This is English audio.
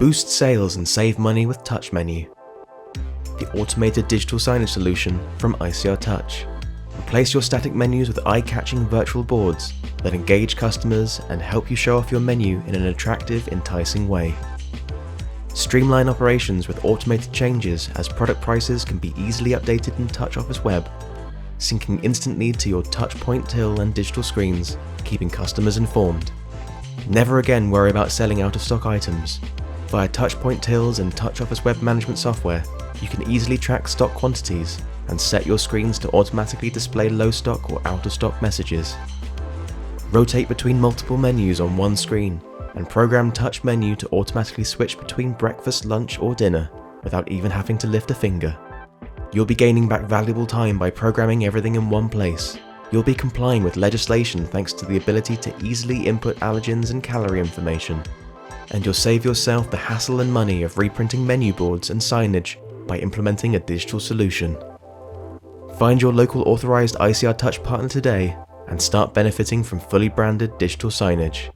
Boost sales and save money with TouchMenu, the automated digital signage solution from ICRTouch. Replace your static menus with eye-catching virtual boards that engage customers and help you show off your menu in an attractive, enticing way. Streamline operations with automated changes as product prices can be easily updated in TouchOffice Web, syncing instantly to your touchpoint till and digital screens, keeping customers informed. Never again worry about selling out of stock items. Via touchpoint tills and TouchOffice Web Management software, you can easily track stock quantities and set your screens to automatically display low stock or out of stock messages. Rotate between multiple menus on one screen and program TouchMenu to automatically switch between breakfast, lunch or dinner without even having to lift a finger. You'll be gaining back valuable time by programming everything in one place. You'll be complying with legislation thanks to the ability to easily input allergens and calorie information. And you'll save yourself the hassle and money of reprinting menu boards and signage by implementing a digital solution. Find your local authorized ICRTouch partner today and start benefiting from fully branded digital signage.